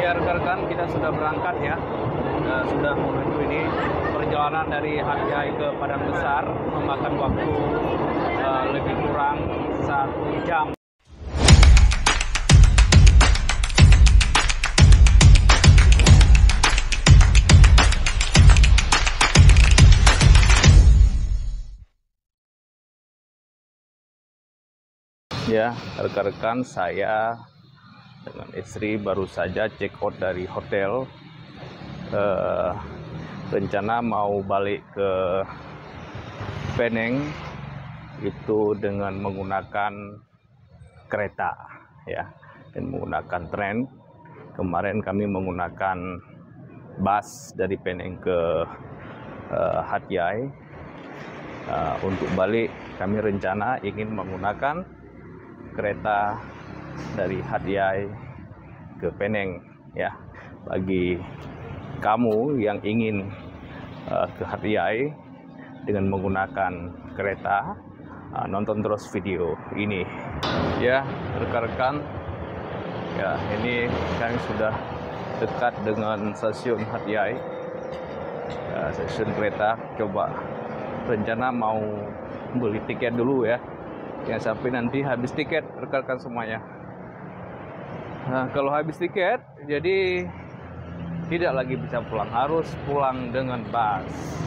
Ya rekan-rekan, kita sudah berangkat ya, sudah menuju ini perjalanan dari Hatyai ke Padang Besar memakan waktu lebih kurang 1 jam. Ya rekan-rekan, saya dengan istri baru saja check out dari hotel. Rencana mau balik ke Penang itu dengan menggunakan kereta ya, dan menggunakan tren. Kemarin kami menggunakan bus dari Penang ke Hatyai. Untuk balik kami rencana ingin menggunakan kereta dari Hatyai ke Penang ya. Bagi kamu yang ingin ke Hatyai dengan menggunakan kereta, nonton terus video ini ya rekan-rekan. Ya, ini kami sudah dekat dengan stasiun Hatyai, stasiun kereta. Coba rencana mau beli tiket dulu ya, yang sampai nanti habis tiket rekan-rekan semuanya. Nah, kalau habis tiket jadi tidak lagi bisa pulang, harus pulang dengan bus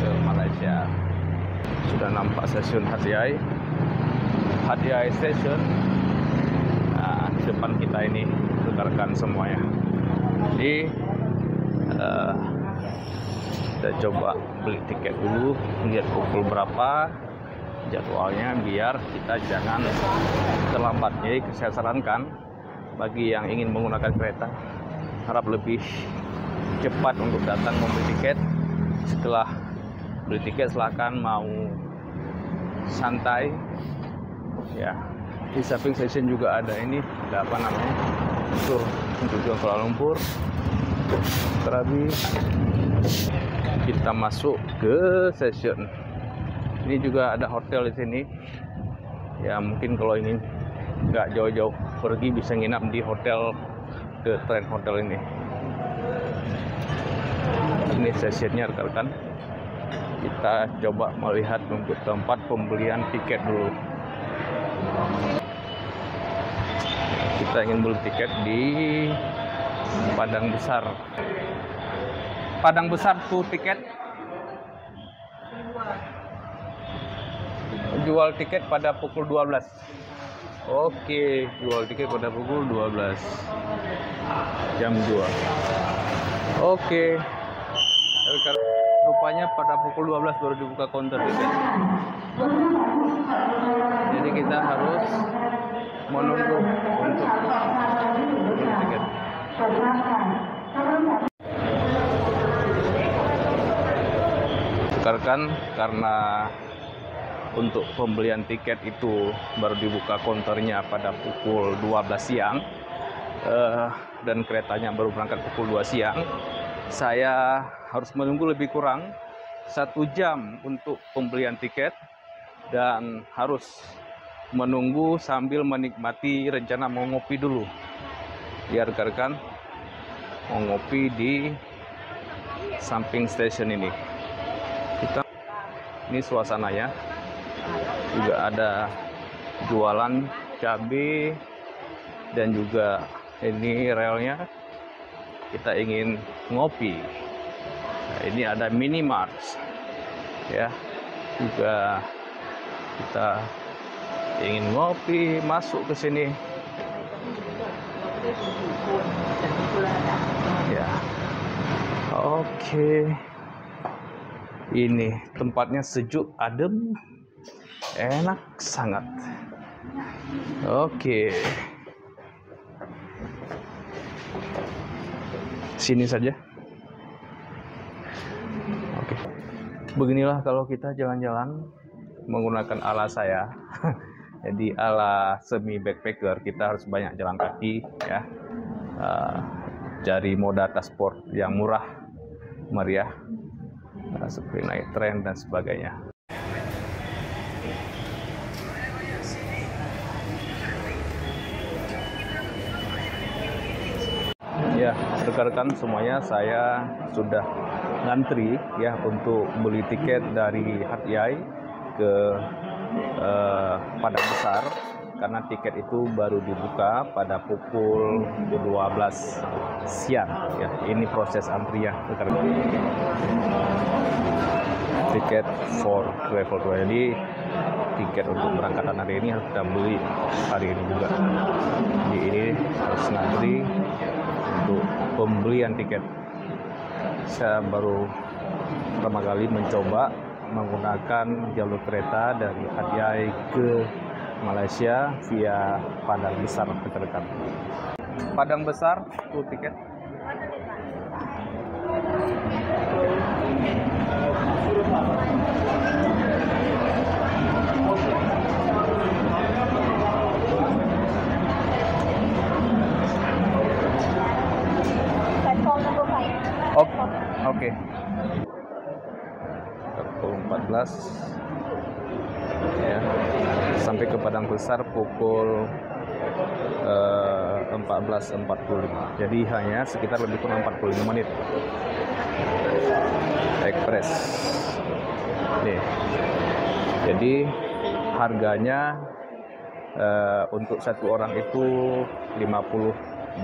ke Malaysia. Sudah nampak stasiun Hatyai Station. Nah, di depan kita ini rekan-rekan semuanya. Jadi kita coba beli tiket dulu, lihat pukul berapa jadwalnya biar kita jangan terlambat. Jadi saya sarankan bagi yang ingin menggunakan kereta, harap lebih cepat untuk datang membeli tiket. Setelah beli tiket silakan mau santai ya. Di samping stasiun juga ada ini, ada apa namanya, tour untuk Kuala Lumpur, Krabi. Kita masuk ke stasiun. Ini juga ada hotel di sini ya, mungkin kalau ini nggak jauh-jauh pergi bisa nginap di hotel, ke Trend Hotel ini. Ini stasiunnya rekan-rekan. Kita coba melihat untuk tempat pembelian tiket dulu. Kita ingin beli tiket di Padang Besar. Padang Besar tuh tiket. Jual tiket pada pukul 12. Oke, jual tiket pada pukul 12. Jam 2. Oke. Rupanya pada pukul 12 baru dibuka counter tiket. Jadi kita harus menunggu untuk beli tiket. Rekan, karena untuk pembelian tiket itu baru dibuka counternya pada pukul 12 siang dan keretanya baru berangkat pukul 2 siang, saya harus menunggu lebih kurang 1 jam untuk pembelian tiket dan harus menunggu sambil menikmati. Rencana mau ngopi dulu ya rekan-rekan, mau ngopi di samping stasiun ini. Ini suasananya juga ada jualan cabai dan juga ini relnya. Kita ingin ngopi. Nah, ini ada minimart ya, juga kita ingin ngopi, masuk ke sini ya. Oke, ini tempatnya sejuk, adem, enak sangat. Oke, sini saja. Oke, beginilah kalau kita jalan-jalan menggunakan ala saya. Jadi ala semi backpacker, kita harus banyak jalan kaki ya, cari moda transport yang murah meriah, seperti naik tren dan sebagainya. Ya, rekan-rekan semuanya, saya sudah ngantri ya untuk beli tiket dari Hat Yai ke Padang Besar, karena tiket itu baru dibuka pada pukul 12 siang ya. Ini proses antrian rekan-rekan. Tiket for travel tour. Jadi tiket untuk berangkatan hari ini harus kita beli hari ini juga. Jadi ini harus ngantri untuk pembelian tiket. Saya baru pertama kali mencoba menggunakan jalur kereta dari Hat Yai ke Malaysia via Padang Besar, rekan-rekan. Padang Besar tuh tiket. Oke. Pukul 14 ya, sampai ke Padang Besar pukul 14.45. Jadi hanya sekitar lebih kurang 45 menit. Ekspres. Nih. Jadi harganya untuk satu orang itu 50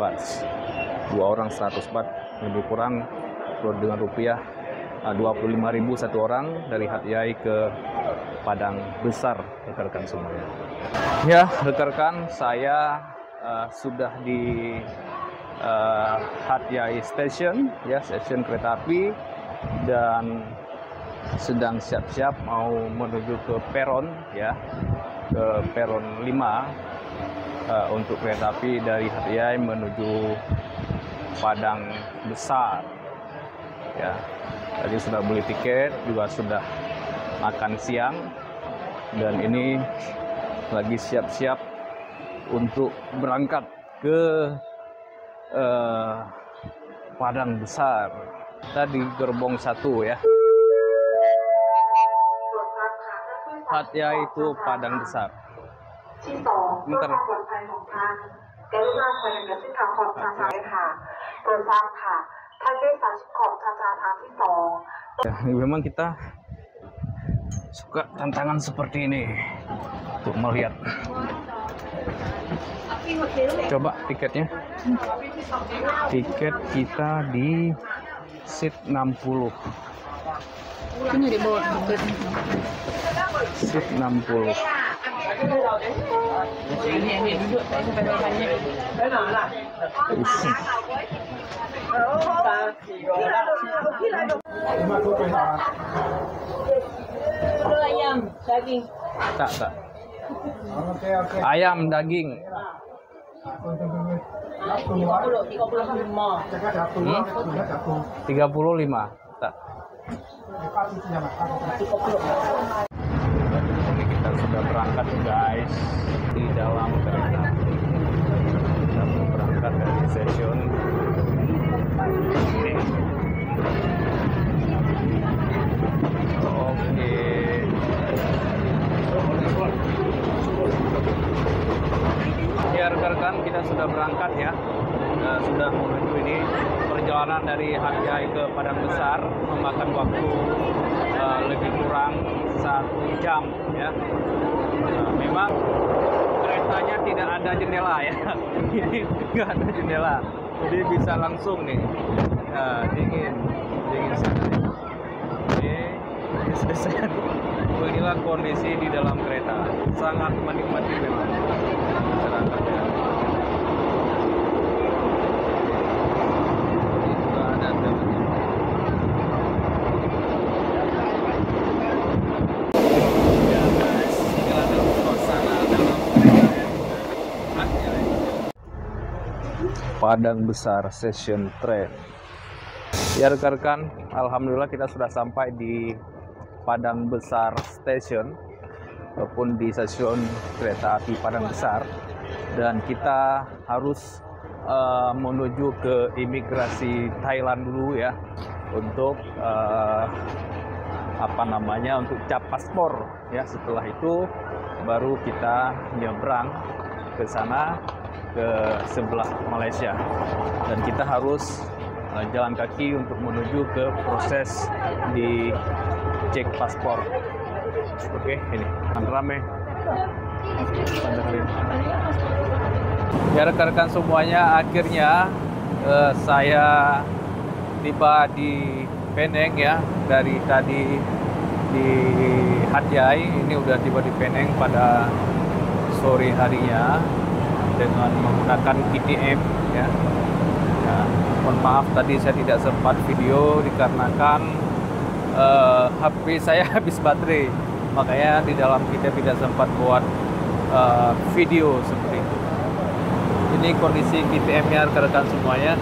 baht. Dua orang 100 baht, lebih kurang dengan rupiah 25.000 satu orang dari Hat Yai ke Padang Besar, rekan-rekan semuanya. Ya, rekan-rekan, saya sudah di Hat Yai Station, ya, stasiun kereta api, dan sedang siap-siap mau menuju ke peron, ya, ke peron 5 untuk kereta api dari Hat Yai menuju Padang Besar. Ya, tadi sudah beli tiket, juga sudah makan siang, dan ini lagi siap-siap untuk berangkat ke Padang Besar. Tadi gerbong 1 ya. Hat Yai itu Padang Besar. Bentar. Ya, memang kita suka tantangan seperti ini untuk melihat. Coba tiketnya. Tiket kita di seat 60. Seat 60. Ayam, daging. Tak. Ayam daging. 35. Tak. Ini kita sudah berangkat, guys, di dalam kereta. Kita berangkat dari stasiun. Oke. Ya, rekan-rekan, kita sudah berangkat ya. Sudah menuju ini perjalanan dari Hat Yai ke Padang Besar, memakan waktu lebih kurang 1 jam ya. Memang keretanya tidak ada jendela ya. Ini nggak ada jendela, jadi bisa langsung nih dingin sekali. Ini selesai. Inilah kondisi di dalam kereta, sangat menikmati memang masyarakatnya. Padang Besar Station Train. Ya, rekan-rekan, alhamdulillah kita sudah sampai di Padang Besar Station ataupun di stasiun kereta api Padang Besar, dan kita harus menuju ke imigrasi Thailand dulu ya untuk untuk cap paspor ya. Setelah itu baru kita nyebrang ke sana, ke ke sebelah Malaysia, dan kita harus jalan kaki untuk menuju ke proses di cek paspor. Oke, ini rame. Ya rekan-rekan semuanya, akhirnya saya tiba di Penang ya. Dari tadi di Hat Yai, ini udah tiba di Penang pada sore harinya dengan menggunakan KTM ya. Nah, mohon maaf tadi saya tidak sempat video dikarenakan HP saya habis baterai, makanya di dalam kita tidak sempat buat video seperti itu. Ini kondisi KTM-nya rekan-rekan semuanya.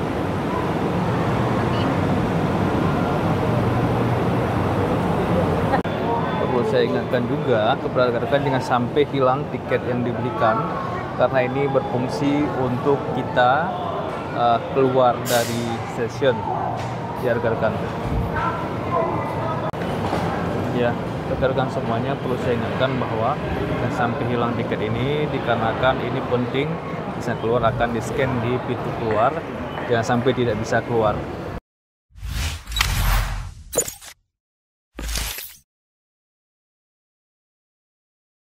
Perlu saya ingatkan juga kepada rekan-rekan jangan sampai hilang tiket yang dibelikan, karena ini berfungsi untuk kita keluar dari stasiun ya rekan-rekan. Ya rekan-rekan semuanya, perlu saya ingatkan bahwa jangan sampai hilang tiket ini, dikarenakan ini penting. Bisa keluar akan di scan di pintu keluar, jangan sampai tidak bisa keluar.